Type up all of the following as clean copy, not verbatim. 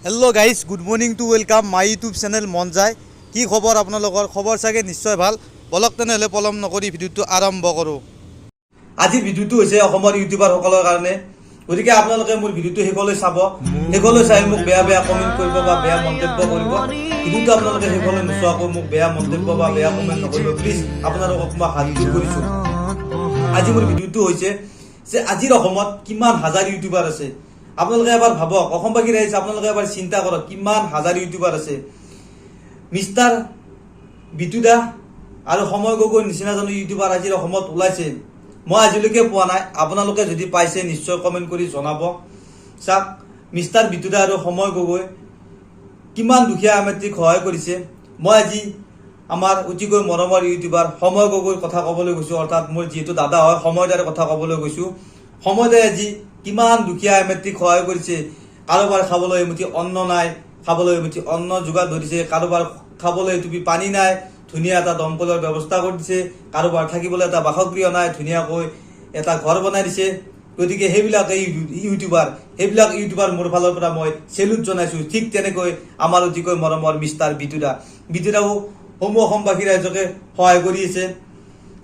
Hello' guys, good morning to welcome my YouTube channel মন যায়। কি খবৰ আপোনালোকৰ? খবৰ চাগে নিশ্চয় ভাল। বলক তেনেহ'লে পলম নকৰি ভিডিঅ'টো আৰম্ভ কৰোঁ। আজিৰ ভিডিঅ'টো হৈছে অসমৰ ইউটিউবাৰসকলৰ কাৰণে, গতিকে আপোনালোকে মোৰ ভিডিঅ'টো শেষলৈ চাব। শেষলৈ চাই মোক বেয়া বেয়া কমেণ্ট কৰিব বা বেয়া মন্তব্য কৰিব। ভিডিঅ'টো আপোনালোকে শেষলৈ নোচোৱাকৈ মোক বেয়া মন্তব্য বা বেয়া কমেণ্ট নকৰিব প্লিজ, আপোনালোকক মই হাত জোৰ কৰিছোঁ। আজি মোৰ ভিডিঅ'টো হৈছে যে আজিৰ অসমত কিমান হাজাৰ ইউটিউবাৰ আছে। আপোনালোকে এবাৰ ভাবক, অসমবাসী ৰাইজ আপোনালোকে এবাৰ চিন্তা কৰক কিমান হাজাৰ ইউটিউবাৰ আছে। মিষ্টাৰ বিটু দা আৰু সময় গগৈৰ নিচিনা জানো ইউটিউবাৰ আজিৰ অসমত ওলাইছে? মই আজিলৈকে পোৱা নাই। আপোনালোকে যদি পাইছে নিশ্চয় কমেণ্ট কৰি জনাব। চাওক, মিষ্টাৰ বিটু দা আৰু সময় গগৈ কিমান দুখীয়া আমেত্ৰীক সহায় কৰিছে। মই আজি আমাৰ অতিকৈ মৰমৰ ইউটিউবাৰ সময় গগৈৰ কথা ক'বলৈ গৈছোঁ, অৰ্থাৎ মোৰ যিহেতু দাদা হয় সময় দাৰ কথা ক'বলৈ গৈছোঁ। সময় দাই আজি কিমান দুখীয়া আমেত্ৰীক সহায় কৰিছে। কাৰোবাৰ খাবলৈ এমুঠি অন্ন নাই, খাবলৈ এমুঠি অন্ন যোগাৰ ধৰিছে। কাৰোবাৰ খাবলৈ এটুপি পানী নাই, ধুনীয়া এটা দমকলৰ ব্যৱস্থা কৰি দিছে। কাৰোবাৰ থাকিবলৈ এটা বাসগৃহ নাই, ধুনীয়াকৈ এটা ঘৰ বনাই দিছে। গতিকে সেইবিলাক ইউটিউবাৰ মোৰ ফালৰ পৰা মই চেলুট জনাইছোঁ। ঠিক তেনেকৈ আমাৰ অতিকৈ মৰমৰ মিষ্টাৰ বিটু দা, বিটু দাও সমূহ অসমবাসী ৰাইজকে সহায় কৰি আছে।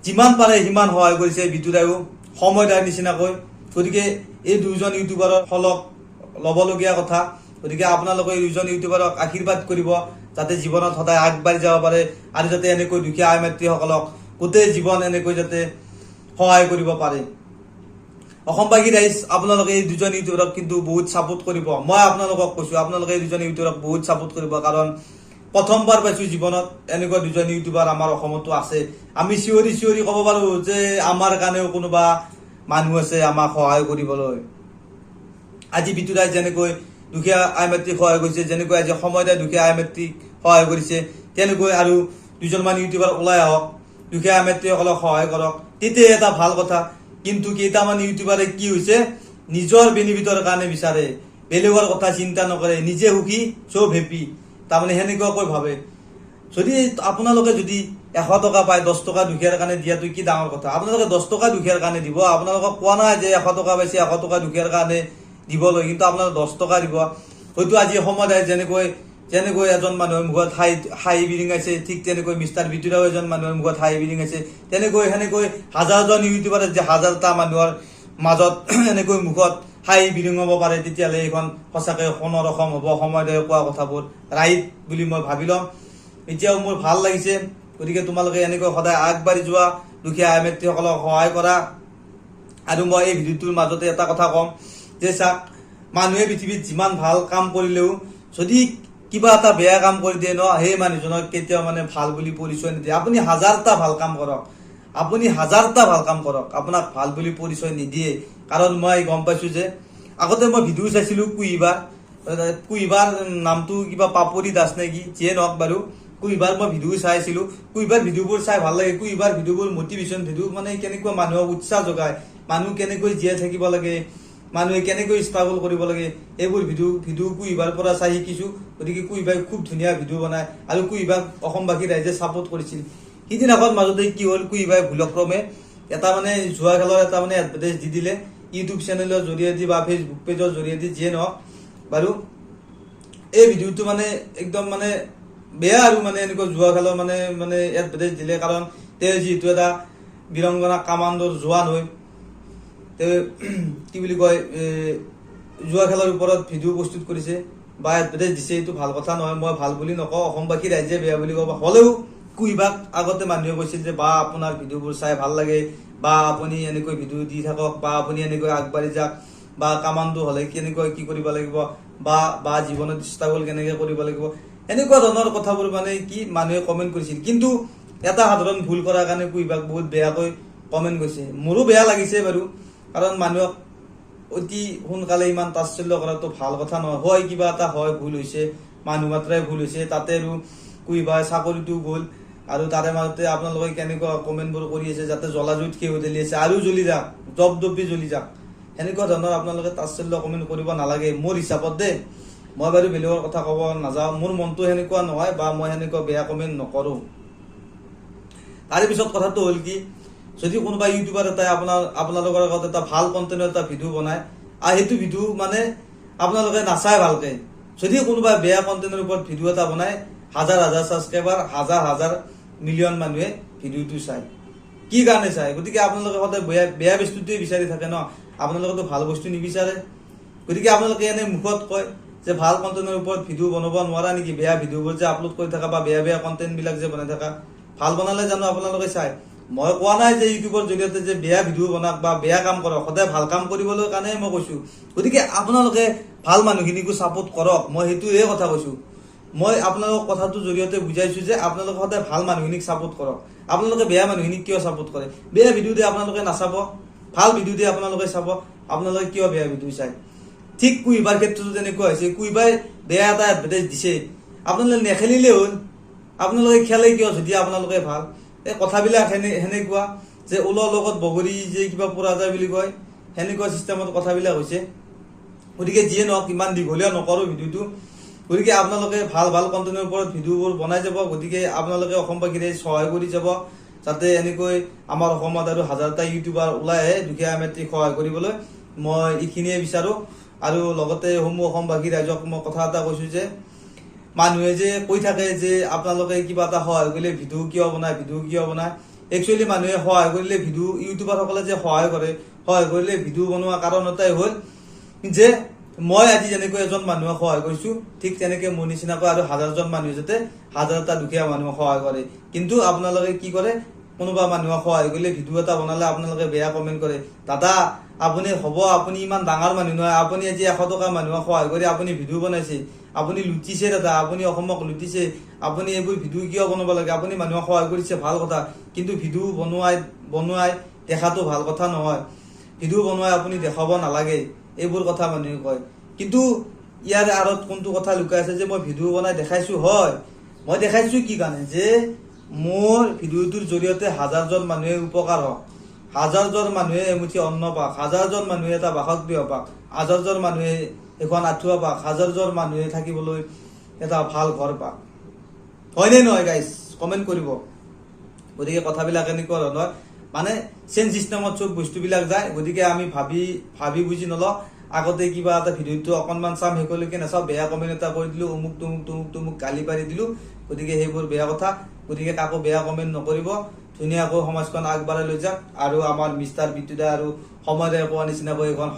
যিমান পাৰে সিমান সহায় কৰিছে বিটু দায়ো সময় দাৰ নিচিনাকৈ। গতিকে এই দুজন ইউটিউবাৰৰ ফলক ল'বলগীয়া কথা। গতিকে আপোনালোকে এই দুজন ইউটিউবাৰক আশীৰ্বাদ কৰিব, যাতে জীৱনত সদায় আগবাঢ়ি যাব পাৰে আৰু যাতে এনেকৈ দুখীয়া আইমাতৃসকলক গোটেই জীৱন এনেকৈ যাতে সহায় কৰিব পাৰে। অসমবাসী ৰাইজ আপোনালোকে এই দুজন ইউটিউবাৰক কিন্তু বহুত ছাপোৰ্ট কৰিব। মই আপোনালোকক কৈছোঁ, আপোনালোকে এই দুজন ইউটিউবাৰক বহুত ছাপোৰ্ট কৰিব, কাৰণ প্ৰথমবাৰ পাইছোঁ জীৱনত এনেকুৱা দুজন ইউটিউবাৰ আমাৰ অসমতো আছে। আমি চিঞৰি চিঞৰি ক'ব পাৰোঁ যে আমাৰ কাৰণেও কোনোবা মানুহ আছে আমাক সহায় কৰিবলৈ। আজি বিটু দাই যেনেকৈ দুখীয়া আইমাতৃক সহায় কৰিছে, যেনেকৈ আজি সময় দাই দুখীয়া আইমাতৃক সহায় কৰিছে, তেনেকৈ আৰু দুজনমান ইউটিউবাৰ ওলাই আহক, দুখীয়া আইমাতৃসকলক সহায় কৰক, তেতিয়া এটা ভাল কথা। কিন্তু কেইটামান ইউটিউবাৰে কি হৈছে, নিজৰ বেনিফিটৰ কাৰণে বিচাৰে, বেলেগৰ কথা চিন্তা নকৰে, নিজে সুখী চব হেপী, তাৰমানে সেনেকুৱাকৈ ভাবে। যদি আপোনালোকে যদি 100 টকা পায়, 10 টকা দুখীয়াৰ কাৰণে দিয়াটো কি ডাঙৰ কথা? আপোনালোকে 10 টকা দুখীয়াৰ কাৰণে দিব। আপোনালোকক কোৱা নাই যে 100 টকা পাইছে 100 টকা দুখীয়াৰ কাৰণে দিবলৈ, কিন্তু আপোনালোকে 10 টকা দিব। হয়তো আজি সময় যেনেকৈ এজন মানুহৰ মুখত হাঁহি বিৰিঙাইছে, ঠিক তেনেকৈ মিষ্টাৰ বিটু দাও এজন মানুহৰ মুখত হাঁহি বিৰিঙাইছে। সেনেকৈ হাজাৰজন ইউটিউবাৰে যে হাজাৰটা মানুহৰ মাজত এনেকৈ মুখত হাঁহি বিৰিঙাব পাৰে, তেতিয়াহ'লে এইখন সঁচাকৈ সোণৰ অসম হ'ব। সময় দাই কোৱা কথাবোৰ ৰাইট বুলি মই ভাবি ল'ম। এতিয়াও মোৰ ভাল লাগিছে। গতিকে তোমালোকে এনেকৈ সদায় আগবাঢ়ি যোৱা, দুখীয়া আইমাতৃসকলক সহায় কৰা। আৰু মই এই ভিডিঅ'টোৰ মাজতে এটা কথা ক'ম যে চাওক, মানুহে পৃথিৱীত যিমান ভাল কাম কৰিলেও যদি কিবা এটা বেয়া কাম কৰি দিয়ে ন, সেই মানুহজনক কেতিয়াও মানে ভাল বুলি পৰিচয় নিদিয়ে। আপুনি হাজাৰটা ভাল কাম কৰক, আপোনাক ভাল বুলি পৰিচয় নিদিয়ে। কাৰণ মই গম পাইছোঁ যে আগতে মই ভিডিঅ' চাইছিলোঁ কুহিবাৰ নামটো কিবা পাপৰি দাস নেকি, যিয়ে নহওক বাৰু। কুহিবাৰ মই ভিডিঅ' চাইছিলোঁ। কুহিবাৰ ভিডিঅ'বোৰ চাই ভাল লাগে। কুহিবাৰ ভিডিঅ'বোৰ মটিভেশ্যন ভিডিঅ', মানে কেনেকুৱা মানুহক উৎসাহ যোগায়, মানুহ কেনেকৈ জীয়াই থাকিব লাগে, মানুহে কেনেকৈ ষ্ট্ৰাগল কৰিব লাগে, এইবোৰ ভিডিঅ' কুহিবাৰ পৰা চাই শিকিছোঁ। গতিকে কুহিবাই খুব ধুনীয়া ভিডিঅ' বনায় আৰু কুহিবাক অসমবাসী ৰাইজে ছাপোৰ্ট কৰিছিল। সিদিনাখন মাজতে কি হ'ল, কুহিবাই ভুলক্ৰমে এটা মানে জুৱা খেলৰ এটা মানে এডভাৰটাইজ দি দিলে ইউটিউব চেনেলৰ জৰিয়তে বা ফেচবুক পেজৰ জৰিয়তে, যিয়ে নহওক বাৰু। এই ভিডিঅ'টো মানে একদম মানে বেয়া আৰু মানে এনেকুৱা জুৱা খেলৰ মানে এডভাৰটাইজ দিলে। কাৰণ তেওঁ যিহেতু এটা বীৰংগনা কামাণ্ডৰ জোৱান হৈ তেওঁ কি বুলি কয়, জুৱা খেলৰ ওপৰত ভিডিঅ' প্ৰস্তুত কৰিছে বা এডভাৰটাইজ দিছে। এইটো ভাল কথা নহয়, মই ভাল বুলি নকওঁ, অসমবাসী ৰাইজে বেয়া বুলি ক'ব। হ'লেও কুহিবাক আগতে মানুহে কৈছিল যে বা আপোনাৰ ভিডিঅ'বোৰ চাই ভাল লাগে, বা আপুনি এনেকৈ ভিডিঅ' দি থাকক, বা আপুনি এনেকৈ আগবাঢ়ি যাওক, বা কামাণ্ডো হ'লে কেনেকৈ কি কৰিব লাগিব, বা জীৱনত ষ্ট্ৰাগল কেনেকৈ কৰিব লাগিব, এনেকুৱা ধৰণৰ কথাবোৰ মানে কি মানুহে কমেণ্ট কৰিছিল। কিন্তু এটা সাধাৰণ ভুল কৰাৰ কাৰণে কুহিবাক বহুত বেয়াকৈ কমেণ্ট কৰিছে। মোৰো বেয়া লাগিছে বাৰু, কাৰণ মানুহক অতি সোনকালে ইমান তাচ্ছল্য কৰাটো ভাল কথা নহয়। হয়, কিবা এটা হয়, ভুল হৈছে, মানুহ মাত্ৰাই ভুল হৈছে, তাতে আৰু কুহিবাই চাকৰিটো গ'ল। আৰু তাৰে মাজতে আপোনালোকে কেনেকুৱা কমেণ্টবোৰ কৰি আছে, যাতে জ্বলা জুইত সেও ঢালি আছে, আৰু জ্বলি যাওক, দপদপি জ্বলি যাওক। সেনেকুৱা ধৰণৰ আপোনালোকে তাচ্ছল্য কমেণ্ট কৰিব নালাগে মোৰ হিচাপত দেই। মই বাৰু বেলেগৰ কথা ক'ব নাযাওঁ, মোৰ মনটো সেনেকুৱা নহয়, বা মই সেনেকুৱা বেয়া কমেণ্ট নকৰোঁ। তাৰে পিছত কথাটো হ'ল কি, যদি কোনোবা ইউটিউবাৰ এটাই আপোনালোকৰ আগত এটা ভাল কণ্টেণ্টৰ এটা ভিডিঅ' বনায় আৰু সেইটো ভিডিঅ' মানে আপোনালোকে নাচায় ভালকে, যদি কোনোবা বেয়া কণ্টেণ্টৰ ওপৰত ভিডিঅ' এটা বনায়, হাজাৰ হাজাৰ ছাবস্ক্ৰাইবাৰ, হাজাৰ হাজাৰ মিলিয়ন মানুহে ভিডিঅ'টো চায়। কি কাৰণে চায়? গতিকে আপোনালোকে সদায় বেয়া বস্তুটোৱে বিচাৰি থাকে ন, আপোনালোকেতো ভাল বস্তু নিবিচাৰে। গতিকে আপোনালোকে এনে মুখত কয় যে ভাল কণ্টেণ্টৰ ওপৰত ভিডিঅ' বনাব নোৱাৰা নেকি, বেয়া ভিডিঅ'বোৰ যে আপলোড কৰি থাকা বা বেয়া কণ্টেণ্টবিলাক যে বনাই থাকা, ভাল বনালে জানো আপোনালোকে চায়? মই কোৱা নাই যে ইউটিউবৰ জৰিয়তে যে বেয়া ভিডিঅ' বনাওক বা বেয়া কাম কৰক, সদায় ভাল কাম কৰিবলৈ কাৰণে মই কৈছো। গতিকে আপোনালোকে ভাল মানুহখিনিকো ছাপোৰ্ট কৰক, মই সেইটোহে কথা কৈছো। মই আপোনালোকক কথাটোৰ জৰিয়তে বুজাইছো যে আপোনালোকে সদায় ভাল মানুহখিনিক ছাপোৰ্ট কৰক। আপোনালোকে বেয়া মানুহখিনিক কিয় ছাপোৰ্ট কৰে? বেয়া ভিডিঅ' দিয়ে আপোনালোকে নাচাব, ভাল ভিডিঅ' দিয়ে আপোনালোকে চাব, আপোনালোকে কিয় বেয়া ভিডিঅ' চায়? ঠিক কুইবাৰ ক্ষেত্ৰতো তেনেকুৱা হৈছে। কুইবাই বেয়া এটা এডভাৰটাইজ দিছে, আপোনালোকে নেখেলিলে হ'ল, আপোনালোকে খেলে কিয় যদি আপোনালোকে ভাল? এই কথাবিলাক সেনেকুৱা যে ওলৰ লগত বগৰী যে কিবা পৰা যায় বুলি কয়, সেনেকুৱা চিষ্টেমত কথাবিলাক হৈছে। গতিকে যিয়ে নহওক, ইমান দীঘলীয়া নকৰো ভিডিঅ'টো। গতিকে আপোনালোকে ভাল ভাল কণ্টেণ্টৰ ওপৰত ভিডিঅ'বোৰ বনাই যাব। গতিকে আপোনালোকে অসমবাসীৰে সহায় কৰি যাব, যাতে এনেকৈ আমাৰ অসমত আৰু হাজাৰটা ইউটিউবাৰ ওলাই আহে দুখীয়া মেট্ৰিক সহায় কৰিবলৈ। মই এইখিনিয়ে বিচাৰো। আৰু লগতে সমূহ অসমবাসী ৰাইজক মই কথা এটা কৈছো যে মানুহে যে কৈ থাকে যে আপোনালোকে কিবা এটা সহায় কৰিলে ভিডিঅ' কিয় বনায়, একচুৱেলি মানুহে সহায় কৰিলে ভিডিঅ' ইউটিউবাৰসকলে যে সহায় কৰিলে ভিডিঅ' বনোৱা কাৰণ এটাই হ'ল যে মই আজি যেনেকৈ এজন মানুহক সহায় কৰিছো, ঠিক তেনেকে মোৰ নিচিনাকৈ আৰু হাজাৰজন মানুহে যাতে হাজাৰটা দুখীয়া মানুহক সহায় কৰে। কিন্তু আপোনালোকে কি কৰে, কোনোবা মানুহক সহায় কৰিলে ভিডিঅ' এটা বনালে আপোনালোকে বেয়া কমেণ্ট কৰে। দাদা আপুনি ইমান ডাঙৰ মানুহ নহয়, আপুনি আজি 100 টকা মানুহক সহায় কৰি আপুনি ভিডিঅ' বনাইছে, আপুনি লুটিছে দাদা, আপুনি অসমক লুটিছে, আপুনি এইবোৰ ভিডিঅ' কিয় বনাব লাগে? আপুনি মানুহক সহায় কৰিছে ভাল কথা, কিন্তু ভিডিঅ' বনোৱাই দেখাটো ভাল কথা নহয়। ভিডিঅ' বনোৱাই আপুনি দেখাব নালাগে, এইবোৰ কথা মানুহে কয়। কিন্তু ইয়াৰ আঁৰত কোনটো কথা লুকাই আছে যে মই ভিডিঅ' বনাই দেখাইছো? হয়, মই দেখাইছো কি কাৰণে, যে মোৰ ভিডিঅ'টোৰ জৰিয়তে হাজাৰজন মানুহে উপকাৰ হওক, হাজাৰজন মানুহে এমুঠি অন্ন পাওক, হাজাৰজন মানুহে এটা বাসগৃহ পাওক, হাজাৰজন মানুহে এখন আঁঠুৱা পাওক, হাজাৰজন মানুহে থাকিবলৈ এটা ভাল ঘৰ পাওক। হয়নে নহয় গাইজ? কমেণ্ট কৰিব। গতিকে কথাবিলাক এনেকুৱা ধৰণৰ, মানে চেইন চিষ্টেমত চব বস্তুবিলাক যায়। গতিকে আমি ভাবি বুজি নলওঁ, আগতে কিবা এটা ভিডিঅ'টো অকণমান চাম, শেষলৈকে নাচাওঁ, বেয়া কমেণ্ট এটা কৰি দিলো, অমুক তুমুক গালি পাৰি দিলো। গতিকে সেইবোৰ বেয়া কথা। গতিকে কাকো বেয়া কমেণ্ট নকৰিব, ধুনীয়াকৈ সমাজখন আগবঢ়াই লৈ যাওক। আৰু আমাৰ মিষ্টাৰ বিটুদা আৰু সময়ৰে কোৱা নিচিনাকৈ এখন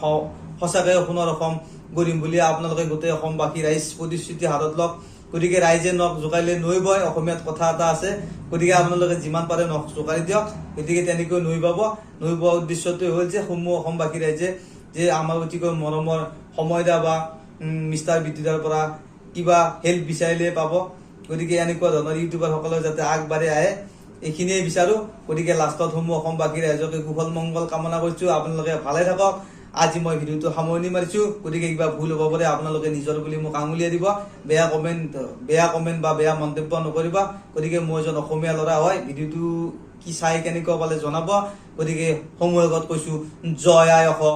সঁচাকৈ সোণৰ অসম গঢ়িম বুলি আপোনালোকে গোটেই অসমবাসী ৰাইজ প্ৰতিশ্ৰুতি হাতত লওক। গতিকে ৰাইজে নখ জোকাৰিলে নৈ বয়, অসমীয়াত কথা এটা আছে। গতিকে আপোনালোকে যিমান পাৰে নখ জোকাৰি দিয়ক। গতিকে তেনেকৈ নৈ বব। নৈ বোৱা উদ্দেশ্যটোৱে হ'ল যে সমূহ অসমবাসী ৰাইজে যে আমাৰ অতিকৈ মৰমৰ সময়দা বা মিষ্টাৰ বিটুদাৰ পৰা কিবা হেল্প বিচাৰিলে পাব। গতিকে এনেকুৱা ধৰণৰ ইউটিউবাৰসকলে যাতে আগবাঢ়ি আহে, এইখিনিয়ে বিচাৰো। গতিকে লাষ্টত সমূহ অসমবাসী ৰাইজকে কুশল মংগল কামনা কৰিছো। আপোনালোকে ভালে থাকক। আজি মই ভিডিঅ'টো সামৰণি মাৰিছো। গতিকে কিবা ভুল হ'ব পাৰে, আপোনালোকে নিজৰ বুলি মোক আঙুলিয়াই দিব। বেয়া কমেণ্ট বা বেয়া মন্তব্য নকৰিবা। গতিকে মই এজন অসমীয়া ল'ৰা হয়, ভিডিঅ'টো কি চাই কেনেকুৱা পালে জনাব। গতিকে সমূহ আগত কৈছো, জয় আই অসম।